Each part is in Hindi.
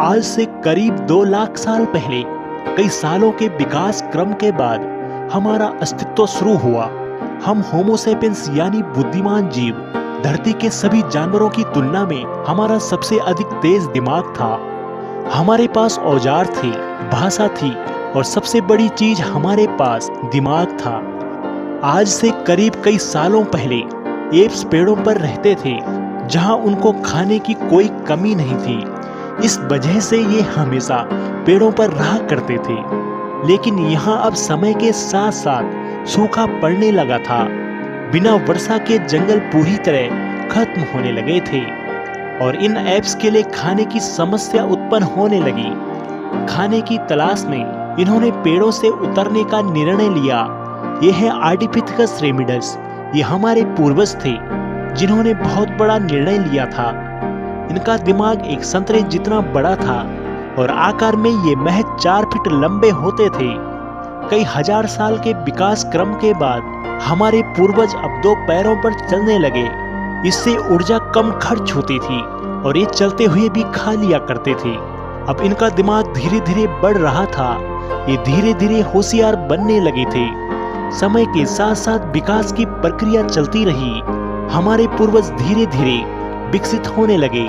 आज से करीब 2 लाख साल पहले कई सालों के विकास क्रम के बाद हमारा अस्तित्व शुरू हुआ। हम होमो सेपियंस यानी बुद्धिमान जीव। धरती के सभी जानवरों की तुलना में हमारा सबसे अधिक तेज दिमाग था। हमारे पास औजार थे, भाषा थी और सबसे बड़ी चीज हमारे पास दिमाग था। आज से करीब कई सालों पहले एप्स पेड़ों पर रहते थे जहां उनको खाने की कोई कमी नहीं थी। इस वजह से ये हमेशा पेड़ों पर रहा करते थे। लेकिन यहाँ अब समय के साथ साथ सूखा पड़ने लगा था। बिना वर्षा के जंगल पूरी तरह खत्म होने लगे थे और इन एप्स के लिए खाने की समस्या उत्पन्न होने लगी। खाने की तलाश में इन्होंने पेड़ों से उतरने का निर्णय लिया। ये है आर्डिपिथेकस रेमिडस। ये हमारे पूर्वज थे जिन्होंने बहुत बड़ा निर्णय लिया था। इनका दिमाग एक संतरे जितना बड़ा था और आकार में ये महज 4 फीट लंबे होते थे। कई हजार साल के विकास क्रम के बाद हमारे पूर्वज अब 2 पैरों पर चलने लगे। इससे ऊर्जा कम खर्च होती थी और ये चलते हुए भी खा लिया करते थे। अब इनका दिमाग धीरे धीरे बढ़ रहा था। ये धीरे धीरे होशियार बनने लगे थे। समय के साथ साथ विकास की प्रक्रिया चलती रही। हमारे पूर्वज धीरे धीरे विकसित होने लगे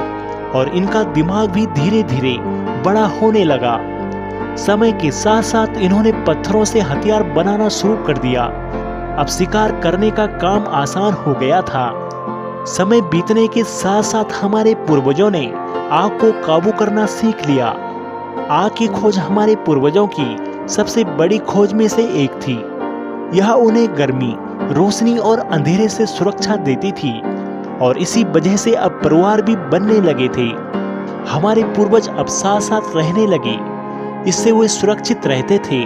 और इनका दिमाग भी धीरे धीरे बड़ा होने लगा। समय के साथ साथ इन्होंने पत्थरों से हथियार बनाना शुरू कर दिया। अब शिकार करने का काम आसान हो गया था। समय बीतने के साथ साथ हमारे पूर्वजों ने आग को काबू करना सीख लिया। आग की खोज हमारे पूर्वजों की सबसे बड़ी खोज में से एक थी। यह उन्हें गर्मी, रोशनी और अंधेरे से सुरक्षा देती थी और इसी वजह से अब परिवार भी बनने लगे थे। हमारे पूर्वज अब साथ साथ रहने लगे। इससे वे सुरक्षित रहते थे।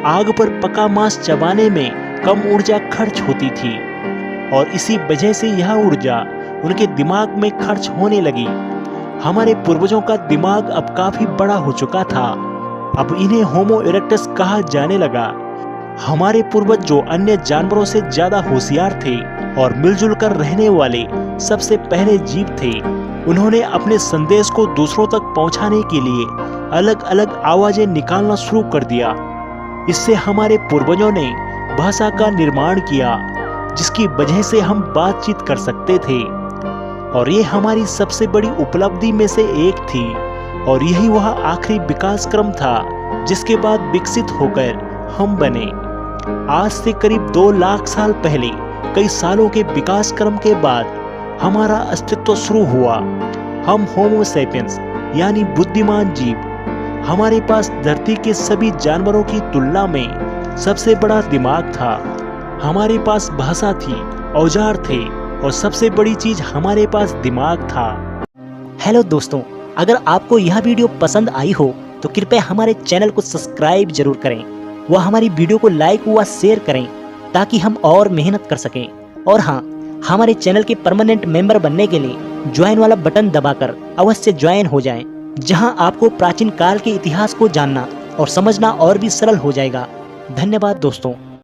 आग पर पका मांस चबाने में कम ऊर्जा खर्च होती थी और इसी वजह से यह ऊर्जा उनके दिमाग में खर्च होने लगी। हमारे पूर्वजों का दिमाग अब काफी बड़ा हो चुका था। अब इन्हें होमो इरेक्टस कहा जाने लगा। हमारे पूर्वज जो अन्य जानवरों से ज्यादा होशियार थे और मिलजुल कर रहने वाले सबसे पहले जीव थे। उन्होंने अपने संदेश को दूसरों तक पहुंचाने के लिए अलग अलग आवाजें निकालना शुरू कर दिया। इससे हमारे पूर्वजों ने भाषा का निर्माण किया जिसकी वजह से हम बातचीत कर सकते थे और ये हमारी सबसे बड़ी उपलब्धि में से एक थी। और यही वह आखिरी विकास क्रम था जिसके बाद विकसित होकर हम बने। आज से करीब 2 लाख साल पहले कई सालों के विकास क्रम के बाद हमारा अस्तित्व शुरू हुआ। हम होमो सेपियंस यानी बुद्धिमान जीव। हमारे पास धरती के सभी जानवरों की तुलना में सबसे बड़ा दिमाग था। हमारे पास भाषा थी, औजार थे और सबसे बड़ी चीज हमारे पास दिमाग था। हेलो दोस्तों, अगर आपको यह वीडियो पसंद आई हो तो कृपया हमारे चैनल को सब्सक्राइब जरूर करें व हमारी वीडियो को लाइक व शेयर करें ताकि हम और मेहनत कर सकें। और हाँ, हमारे चैनल के परमानेंट मेंबर बनने के लिए ज्वाइन वाला बटन दबाकर अवश्य ज्वाइन हो जाएं, जहां आपको प्राचीन काल के इतिहास को जानना और समझना और भी सरल हो जाएगा। धन्यवाद दोस्तों।